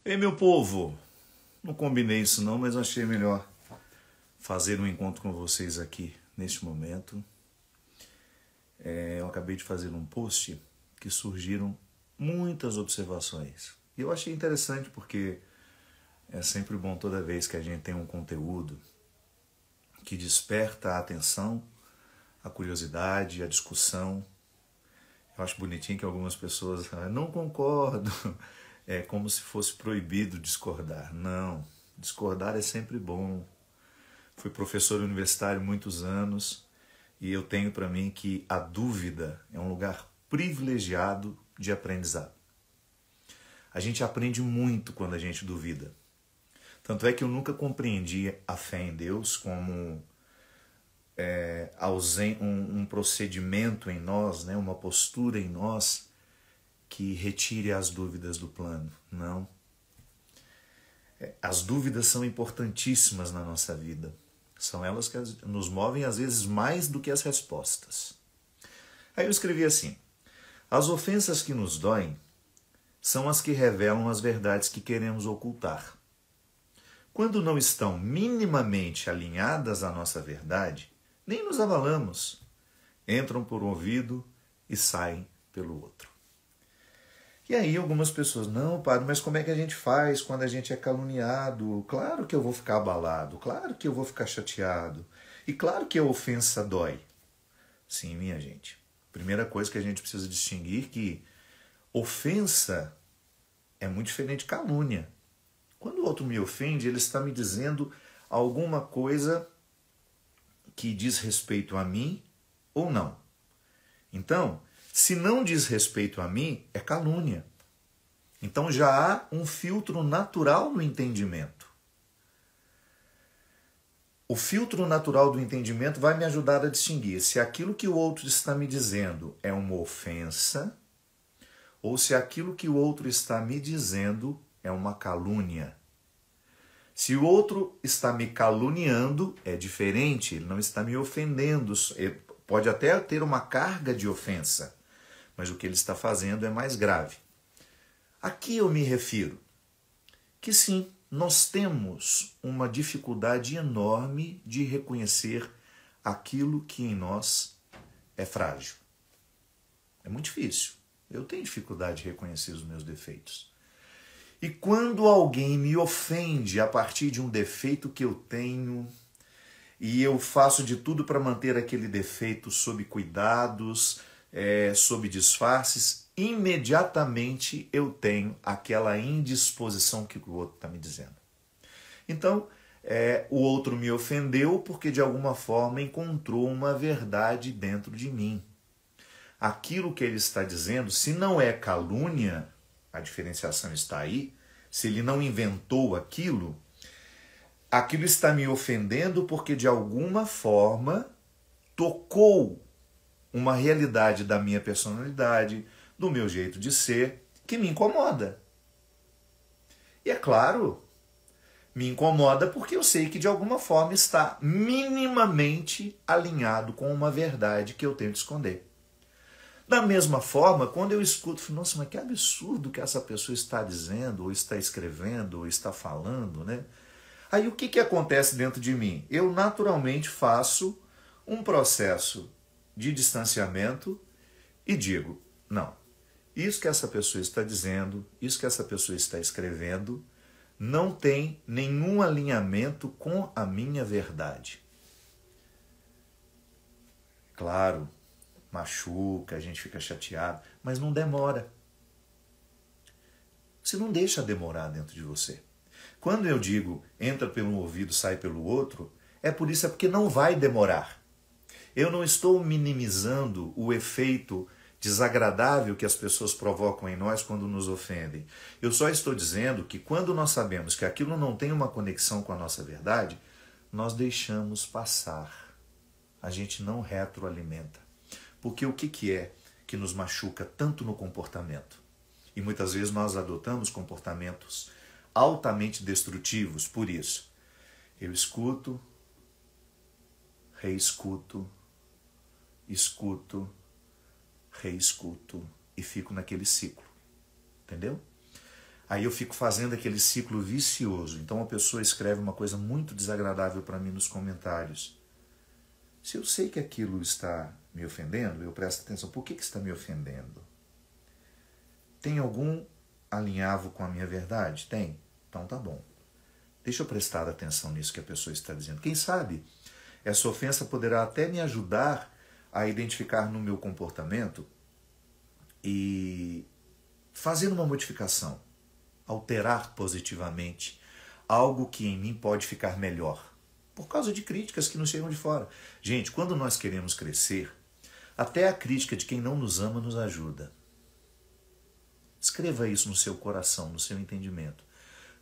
Ei, meu povo, não combinei isso não, mas achei melhor fazer um encontro com vocês aqui neste momento. Eu acabei de fazer um post que surgiram muitas observações. E eu achei interessante porque é sempre bom toda vez que a gente tem um conteúdo que desperta a atenção, a curiosidade, a discussão. Eu acho bonitinho que algumas pessoas não concordam. É como se fosse proibido discordar. Não, discordar é sempre bom. Fui professor universitário muitos anos e eu tenho para mim que a dúvida é um lugar privilegiado de aprendizado. A gente aprende muito quando a gente duvida. Tanto é que eu nunca compreendi a fé em Deus como um procedimento em nós, né, uma postura em nós que retire as dúvidas do plano. Não. As dúvidas são importantíssimas na nossa vida. São elas que nos movem, às vezes, mais do que as respostas. Aí eu escrevi assim: as ofensas que nos doem são as que revelam as verdades que queremos ocultar. Quando não estão minimamente alinhadas à nossa verdade, nem nos abalamos. Entram por um ouvido e saem pelo outro. E aí algumas pessoas, não, padre, mas como é que a gente faz quando a gente é caluniado? Claro que eu vou ficar abalado, claro que eu vou ficar chateado. E claro que a ofensa dói. Sim, minha gente. Primeira coisa que a gente precisa distinguir que ofensa é muito diferente de calúnia. Quando o outro me ofende, ele está me dizendo alguma coisa que diz respeito a mim ou não. Então, se não diz respeito a mim, é calúnia. Então já há um filtro natural no entendimento. O filtro natural do entendimento vai me ajudar a distinguir se aquilo que o outro está me dizendo é uma ofensa ou se aquilo que o outro está me dizendo é uma calúnia. Se o outro está me caluniando, é diferente, ele não está me ofendendo, ele pode até ter uma carga de ofensa, mas o que ele está fazendo é mais grave. Aqui eu me refiro que sim, nós temos uma dificuldade enorme de reconhecer aquilo que em nós é frágil. É muito difícil. Eu tenho dificuldade de reconhecer os meus defeitos. E quando alguém me ofende a partir de um defeito que eu tenho, e eu faço de tudo para manter aquele defeito sob cuidados, sob disfarces, imediatamente eu tenho aquela indisposição que o outro está me dizendo. Então, o outro me ofendeu porque de alguma forma encontrou uma verdade dentro de mim. Aquilo que ele está dizendo, se não é calúnia, a diferenciação está aí, se ele não inventou aquilo está me ofendendo porque de alguma forma tocou uma realidade da minha personalidade, do meu jeito de ser, que me incomoda. E é claro, me incomoda porque eu sei que de alguma forma está minimamente alinhado com uma verdade que eu tento esconder. Da mesma forma, quando eu escuto, nossa, mas que absurdo que essa pessoa está dizendo, ou está escrevendo, ou está falando, né? Aí o que acontece dentro de mim? Eu naturalmente faço um processo de distanciamento e digo, não, isso que essa pessoa está dizendo, isso que essa pessoa está escrevendo, não tem nenhum alinhamento com a minha verdade. Claro, machuca, a gente fica chateado, mas não demora. Você não deixa demorar dentro de você. Quando eu digo entra pelo ouvido, sai pelo outro, é porque não vai demorar. Eu não estou minimizando o efeito desagradável que as pessoas provocam em nós quando nos ofendem. Eu só estou dizendo que quando nós sabemos que aquilo não tem uma conexão com a nossa verdade, nós deixamos passar. A gente não retroalimenta. Porque o que é que nos machuca tanto no comportamento? E muitas vezes nós adotamos comportamentos altamente destrutivos por isso. Eu escuto, reescuto, escuto, reescuto e fico naquele ciclo. Entendeu? Aí eu fico fazendo aquele ciclo vicioso. Então a pessoa escreve uma coisa muito desagradável para mim nos comentários. Se eu sei que aquilo está me ofendendo, eu presto atenção. Por que está me ofendendo? Tem algum alinhavo com a minha verdade? Tem? Então tá bom. Deixa eu prestar atenção nisso que a pessoa está dizendo. Quem sabe essa ofensa poderá até me ajudar a identificar no meu comportamento e fazer uma modificação, alterar positivamente algo que em mim pode ficar melhor, por causa de críticas que nos chegam de fora. Gente, quando nós queremos crescer, até a crítica de quem não nos ama nos ajuda. Escreva isso no seu coração, no seu entendimento.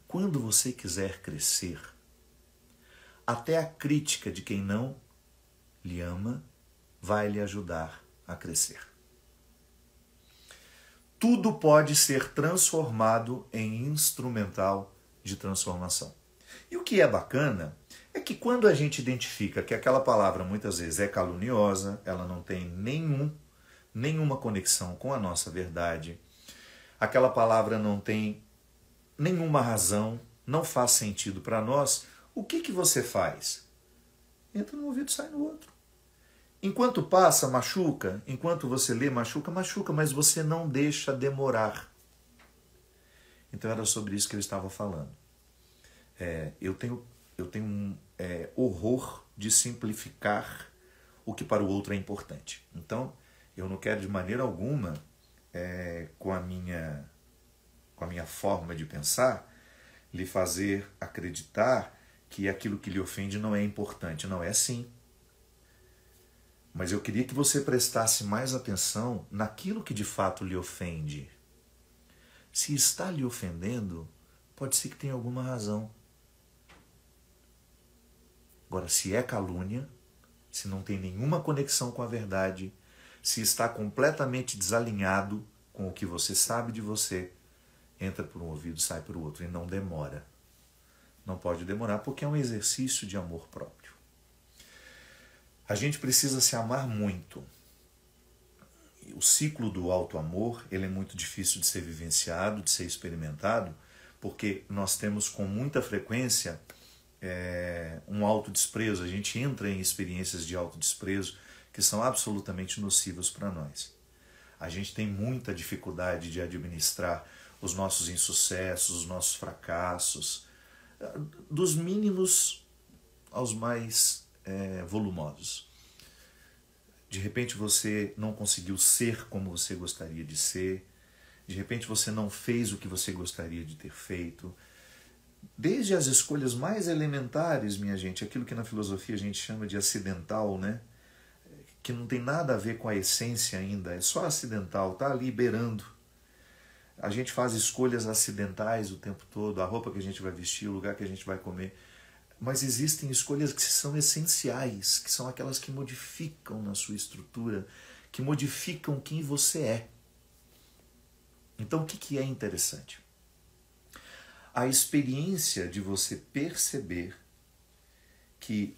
Quando você quiser crescer, até a crítica de quem não lhe ama vai lhe ajudar a crescer. Tudo pode ser transformado em instrumental de transformação. E o que é bacana é que quando a gente identifica que aquela palavra muitas vezes é caluniosa, ela não tem nenhuma conexão com a nossa verdade, aquela palavra não tem nenhuma razão, não faz sentido para nós, o que você faz? Entra num ouvido e sai no outro. Enquanto passa, machuca. Enquanto você lê, machuca, mas você não deixa demorar. Então era sobre isso que eu estava falando. Eu tenho horror de simplificar o que para o outro é importante. Então, eu não quero de maneira alguma, com a minha forma de pensar, lhe fazer acreditar que aquilo que lhe ofende não é importante. Não é assim. Mas eu queria que você prestasse mais atenção naquilo que de fato lhe ofende. Se está lhe ofendendo, pode ser que tenha alguma razão. Agora, se é calúnia, se não tem nenhuma conexão com a verdade, se está completamente desalinhado com o que você sabe de você, entra por um ouvido e sai por outro. E não demora. Não pode demorar porque é um exercício de amor próprio. A gente precisa se amar muito. O ciclo do auto-amor, ele é muito difícil de ser vivenciado, de ser experimentado, porque nós temos com muita frequência um autodesprezo. A gente entra em experiências de autodesprezo que são absolutamente nocivas para nós. A gente tem muita dificuldade de administrar os nossos insucessos, os nossos fracassos, dos mínimos aos mais volumosos. De repente você não conseguiu ser como você gostaria de ser, de repente você não fez o que você gostaria de ter feito. Desde as escolhas mais elementares, minha gente, aquilo que na filosofia a gente chama de acidental, né? Que não tem nada a ver com a essência ainda, é só acidental, está ali beirando. A gente faz escolhas acidentais o tempo todo, a roupa que a gente vai vestir, o lugar que a gente vai comer. Mas existem escolhas que são essenciais, que são aquelas que modificam na sua estrutura, que modificam quem você é. Então, o que é interessante? A experiência de você perceber que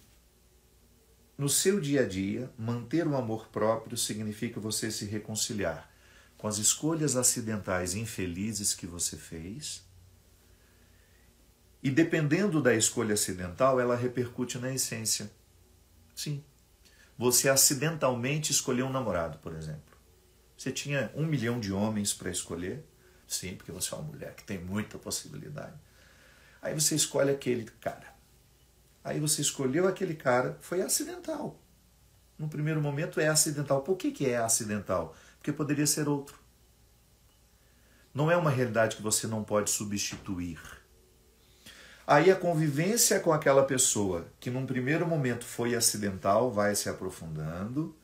no seu dia a dia, manter o amor próprio significa você se reconciliar com as escolhas acidentais infelizes que você fez. E dependendo da escolha acidental, ela repercute na essência. Sim. Você acidentalmente escolheu um namorado, por exemplo. Você tinha 1 milhão de homens para escolher. Sim, porque você é uma mulher que tem muita possibilidade. Aí você escolhe aquele cara. Aí você escolheu aquele cara, foi acidental. No primeiro momento é acidental. Por que é acidental? Porque poderia ser outro. Não é uma realidade que você não pode substituir. Aí a convivência com aquela pessoa, que num primeiro momento foi acidental, vai se aprofundando,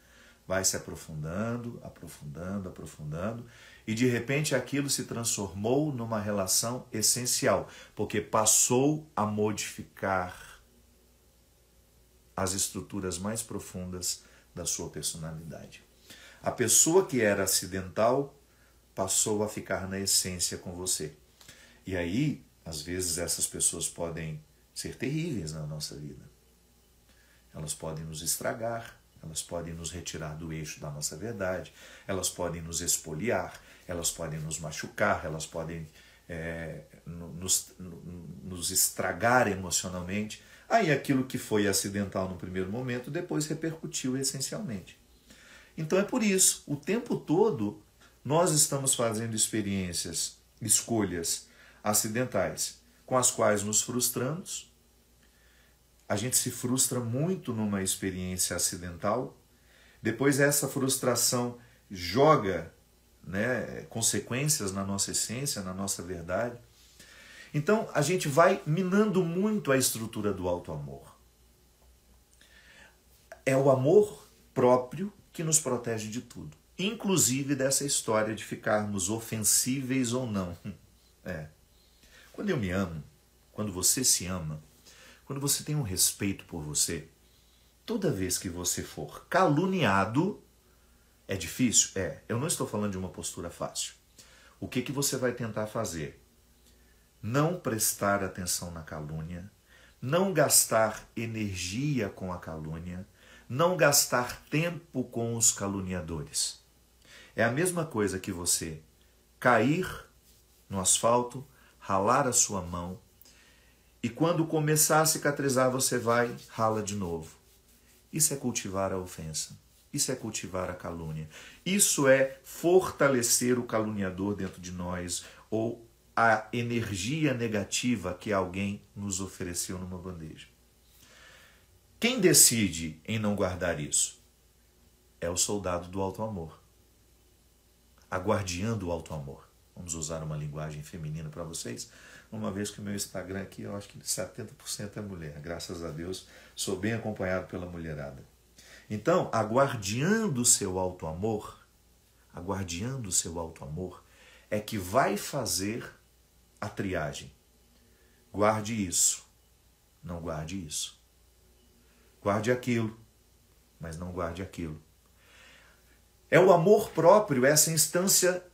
aprofundando, e de repente aquilo se transformou numa relação essencial, porque passou a modificar as estruturas mais profundas da sua personalidade. A pessoa que era acidental passou a ficar na essência com você. E aí, às vezes, essas pessoas podem ser terríveis na nossa vida. Elas podem nos estragar, elas podem nos retirar do eixo da nossa verdade, elas podem nos expoliar, elas podem nos machucar, elas podem nos estragar emocionalmente, aí aquilo que foi acidental no primeiro momento depois repercutiu essencialmente. Então é por isso, o tempo todo nós estamos fazendo experiências, escolhas acidentais, com as quais nos frustramos. A gente se frustra muito numa experiência acidental, depois essa frustração joga, né, consequências na nossa essência, na nossa verdade. Então a gente vai minando muito a estrutura do auto-amor. É o amor próprio que nos protege de tudo, inclusive dessa história de ficarmos ofensíveis ou não. Quando eu me amo, quando você se ama, quando você tem um respeito por você, toda vez que você for caluniado, é difícil? Eu não estou falando de uma postura fácil. O que você vai tentar fazer? Não prestar atenção na calúnia, não gastar energia com a calúnia, não gastar tempo com os caluniadores. É a mesma coisa que você cair no asfalto, ralar a sua mão, e quando começar a cicatrizar, você vai, rala de novo. Isso é cultivar a ofensa. Isso é cultivar a calúnia. Isso é fortalecer o caluniador dentro de nós, ou a energia negativa que alguém nos ofereceu numa bandeja. Quem decide em não guardar isso? É o soldado do auto-amor. A guardiã do auto-amor. Vamos usar uma linguagem feminina para vocês, uma vez que o meu Instagram aqui, eu acho que 70% é mulher. Graças a Deus, sou bem acompanhado pela mulherada. Então, a guardiã do seu auto-amor, é que vai fazer a triagem. Guarde isso, não guarde isso. Guarde aquilo, mas não guarde aquilo. É o amor próprio, essa instância.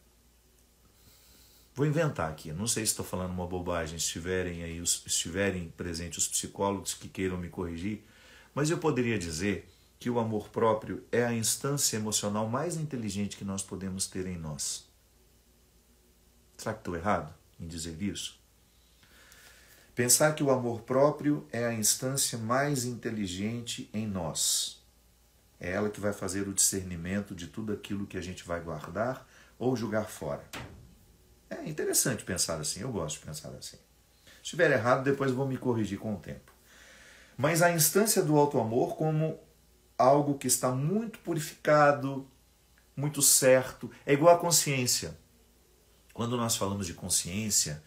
Vou inventar aqui, não sei se estou falando uma bobagem, estiverem presentes os psicólogos que queiram me corrigir, mas eu poderia dizer que o amor próprio é a instância emocional mais inteligente que nós podemos ter em nós. Será que estou errado em dizer isso? Pensar que o amor próprio é a instância mais inteligente em nós. É ela que vai fazer o discernimento de tudo aquilo que a gente vai guardar ou jogar fora. É interessante pensar assim, eu gosto de pensar assim. Se estiver errado, depois vou me corrigir com o tempo. Mas a instância do auto-amor como algo que está muito purificado, muito certo, é igual à consciência. Quando nós falamos de consciência,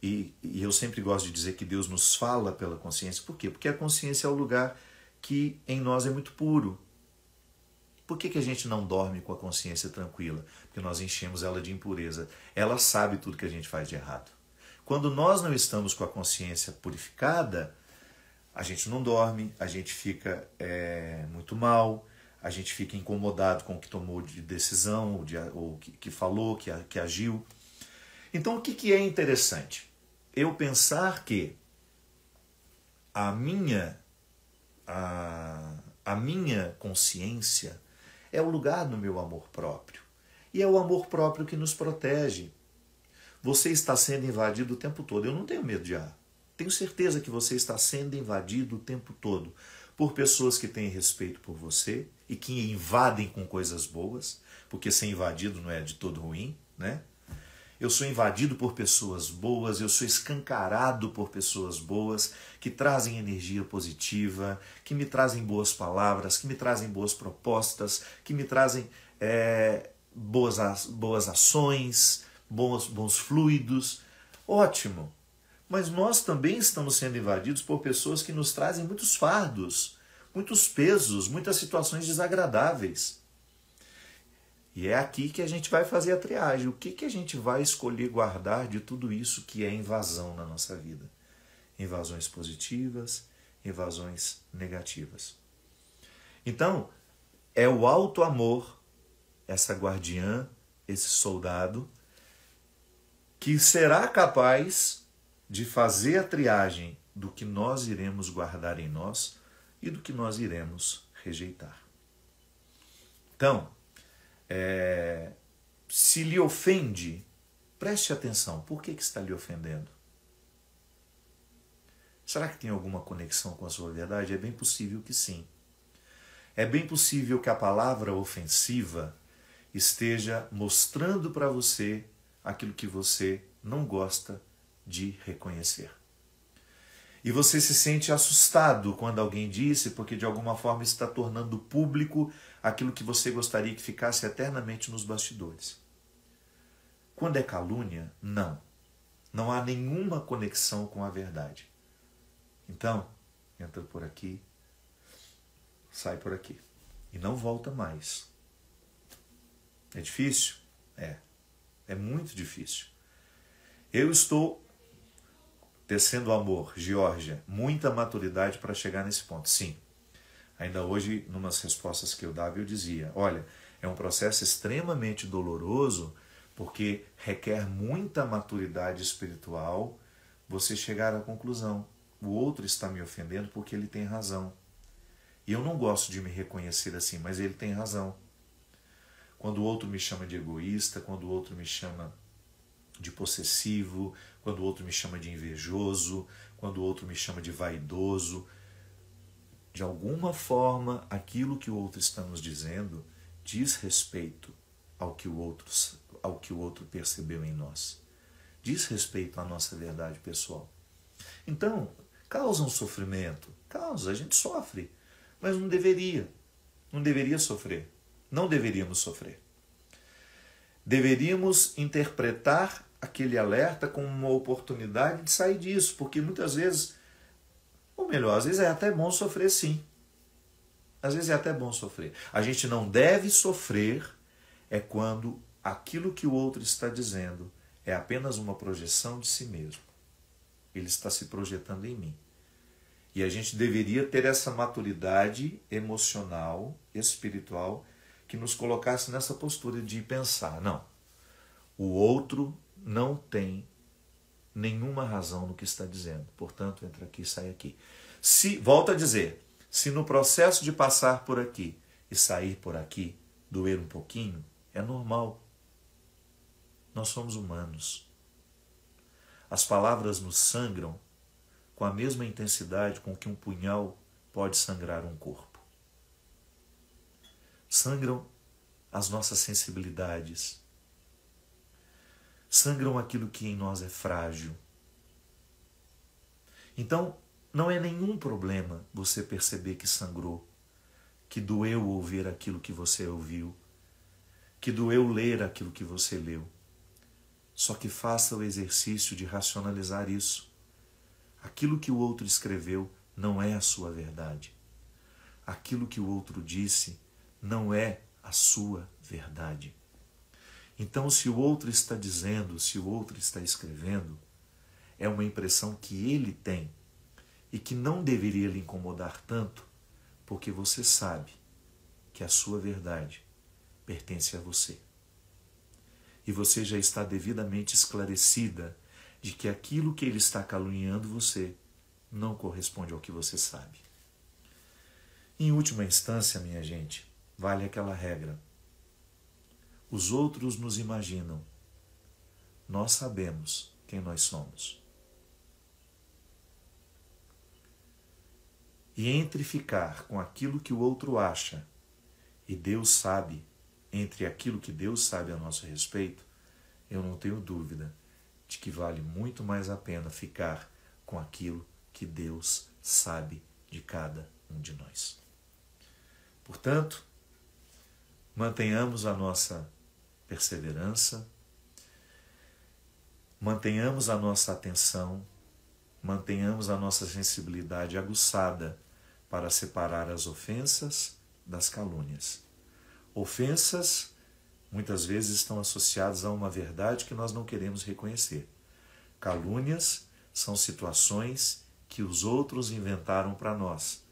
e eu sempre gosto de dizer que Deus nos fala pela consciência, por quê? Porque a consciência é o lugar que em nós é muito puro. Por que a gente não dorme com a consciência tranquila? Porque nós enchemos ela de impureza. Ela sabe tudo que a gente faz de errado. Quando nós não estamos com a consciência purificada, a gente não dorme, a gente fica muito mal, a gente fica incomodado com o que tomou de decisão, ou que falou, que agiu. Então o que é interessante? Eu pensar que a minha consciência é o lugar do meu amor próprio. E é o amor próprio que nos protege. Você está sendo invadido o tempo todo. Eu não tenho medo de ar. Tenho certeza que você está sendo invadido o tempo todo por pessoas que têm respeito por você e que invadem com coisas boas, porque ser invadido não é de todo ruim, né? Eu sou invadido por pessoas boas, eu sou escancarado por pessoas boas, que trazem energia positiva, que me trazem boas palavras, que me trazem boas propostas, que me trazem boas ações, bons fluidos. Ótimo! Mas nós também estamos sendo invadidos por pessoas que nos trazem muitos fardos, muitos pesos, muitas situações desagradáveis. E é aqui que a gente vai fazer a triagem. O que a gente vai escolher guardar de tudo isso que é invasão na nossa vida? Invasões positivas, invasões negativas. Então, é o auto-amor, essa guardiã, esse soldado, que será capaz de fazer a triagem do que nós iremos guardar em nós e do que nós iremos rejeitar. Então, se lhe ofende Preste atenção, por que está lhe ofendendo? Será que tem alguma conexão com a sua verdade? É bem possível que sim. É bem possível que a palavra ofensiva esteja mostrando para você aquilo que você não gosta de reconhecer. E você se sente assustado quando alguém disse, porque de alguma forma está tornando público aquilo que você gostaria que ficasse eternamente nos bastidores. Quando é calúnia, não. Não há nenhuma conexão com a verdade. Então, entra por aqui, sai por aqui. E não volta mais. É difícil? É. É muito difícil. Eu estou tecendo amor, Geórgia, muita maturidade para chegar nesse ponto. Sim. Ainda hoje, numas respostas que eu dava, eu dizia, olha, é um processo extremamente doloroso, porque requer muita maturidade espiritual você chegar à conclusão. O outro está me ofendendo porque ele tem razão. E eu não gosto de me reconhecer assim, mas ele tem razão. Quando o outro me chama de egoísta, quando o outro me chama de possessivo, quando o outro me chama de invejoso, quando o outro me chama de vaidoso, de alguma forma, aquilo que o outro está nos dizendo diz respeito ao que o outro percebeu em nós. Diz respeito à nossa verdade pessoal. Então, causa um sofrimento. Causa, a gente sofre. Mas não deveria. Não deveria sofrer. Não deveríamos sofrer. Deveríamos interpretar aquele alerta como uma oportunidade de sair disso, porque muitas vezes, ou melhor, às vezes é até bom sofrer sim. Às vezes é até bom sofrer. A gente não deve sofrer é quando aquilo que o outro está dizendo é apenas uma projeção de si mesmo. Ele está se projetando em mim. E a gente deveria ter essa maturidade emocional, espiritual, que nos colocasse nessa postura de pensar, não, o outro não tem nenhuma razão no que está dizendo, portanto, entra aqui e sai aqui. Volto a dizer, se no processo de passar por aqui e sair por aqui, doer um pouquinho, é normal. Nós somos humanos. As palavras nos sangram com a mesma intensidade com que um punhal pode sangrar um corpo. Sangram as nossas sensibilidades. Sangram aquilo que em nós é frágil. Então, não é nenhum problema você perceber que sangrou, que doeu ouvir aquilo que você ouviu, que doeu ler aquilo que você leu. Só que faça o exercício de racionalizar isso. Aquilo que o outro escreveu não é a sua verdade. Aquilo que o outro disse não é a sua verdade. Então, se o outro está dizendo, se o outro está escrevendo, é uma impressão que ele tem e que não deveria lhe incomodar tanto, porque você sabe que a sua verdade pertence a você. E você já está devidamente esclarecida de que aquilo que ele está caluniando você não corresponde ao que você sabe. Em última instância, minha gente, vale aquela regra. Os outros nos imaginam. Nós sabemos quem nós somos. E entre ficar com aquilo que o outro acha e Deus sabe, entre aquilo que Deus sabe a nosso respeito, eu não tenho dúvida de que vale muito mais a pena ficar com aquilo que Deus sabe de cada um de nós. Portanto, mantenhamos a nossa perseverança, mantenhamos a nossa atenção, mantenhamos a nossa sensibilidade aguçada para separar as ofensas das calúnias. Ofensas muitas vezes estão associadas a uma verdade que nós não queremos reconhecer. Calúnias são situações que os outros inventaram para nós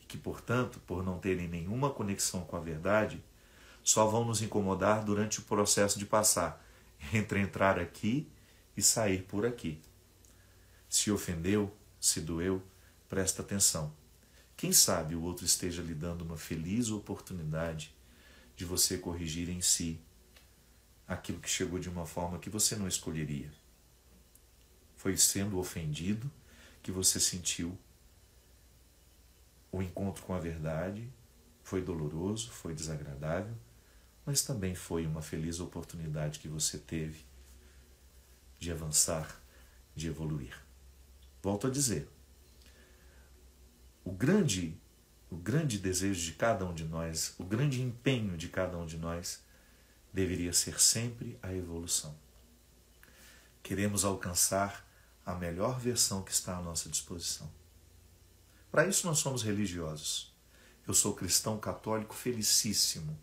e que, portanto, por não terem nenhuma conexão com a verdade, só vão nos incomodar durante o processo de passar, entre entrar aqui e sair por aqui. Se ofendeu, se doeu, presta atenção. Quem sabe o outro esteja lhe dando uma feliz oportunidade de você corrigir em si aquilo que chegou de uma forma que você não escolheria. Foi sendo ofendido que você sentiu o encontro com a verdade. Foi doloroso, foi desagradável, mas também foi uma feliz oportunidade que você teve de avançar, de evoluir. Volto a dizer, o grande desejo de cada um de nós, o grande empenho de cada um de nós deveria ser sempre a evolução. Queremos alcançar a melhor versão que está à nossa disposição. Para isso nós somos religiosos. Eu sou cristão católico felicíssimo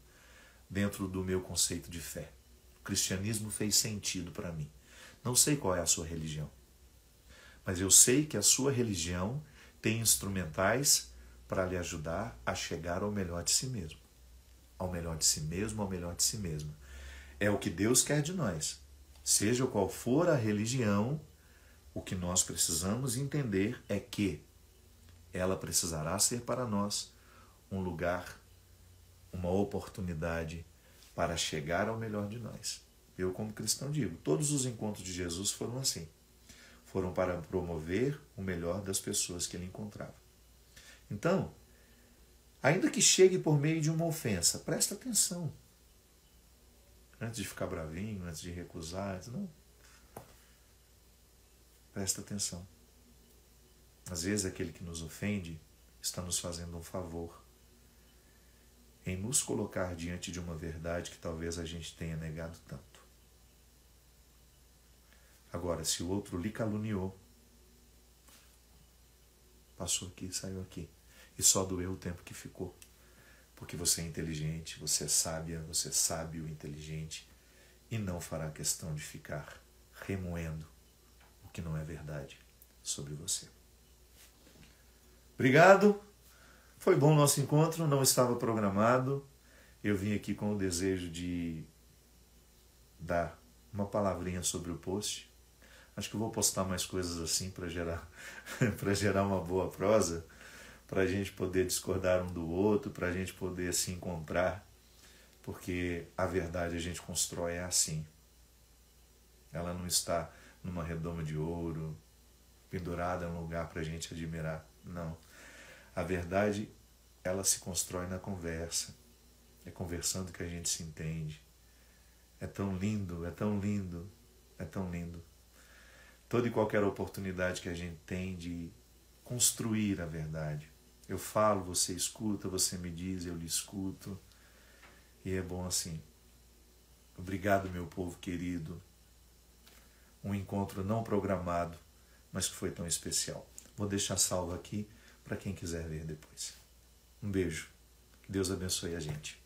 dentro do meu conceito de fé. O cristianismo fez sentido para mim. Não sei qual é a sua religião, mas eu sei que a sua religião tem instrumentais para lhe ajudar a chegar ao melhor de si mesmo. Ao melhor de si mesmo, ao melhor de si mesma. É o que Deus quer de nós. Seja qual for a religião, o que nós precisamos entender é que ela precisará ser para nós um lugar, uma oportunidade para chegar ao melhor de nós. Eu, como cristão, digo, todos os encontros de Jesus foram assim. Foram para promover o melhor das pessoas que ele encontrava. Então, ainda que chegue por meio de uma ofensa, presta atenção. Antes de ficar bravinho, antes de recusar, não. Presta atenção. Às vezes aquele que nos ofende está nos fazendo um favor em nos colocar diante de uma verdade que talvez a gente tenha negado tanto. Agora, se o outro lhe caluniou, passou aqui, saiu aqui, e só doeu o tempo que ficou, porque você é inteligente, você é sábia, você é sábio, inteligente, e não fará questão de ficar remoendo o que não é verdade sobre você. Obrigado, foi bom o nosso encontro, não estava programado, eu vim aqui com o desejo de dar uma palavrinha sobre o post. Acho que eu vou postar mais coisas assim para gerar uma boa prosa, para a gente poder discordar um do outro, para a gente poder se encontrar, porque a verdade a gente constrói assim. Ela não está numa redoma de ouro, pendurada em um lugar para a gente admirar. Não. A verdade, ela se constrói na conversa. É conversando que a gente se entende. É tão lindo, é tão lindo, é tão lindo. Toda e qualquer oportunidade que a gente tem de construir a verdade. Eu falo, você escuta, você me diz, eu lhe escuto. E é bom assim. Obrigado, meu povo querido. Um encontro não programado, mas que foi tão especial. Vou deixar salvo aqui para quem quiser ver depois. Um beijo. Que Deus abençoe a gente.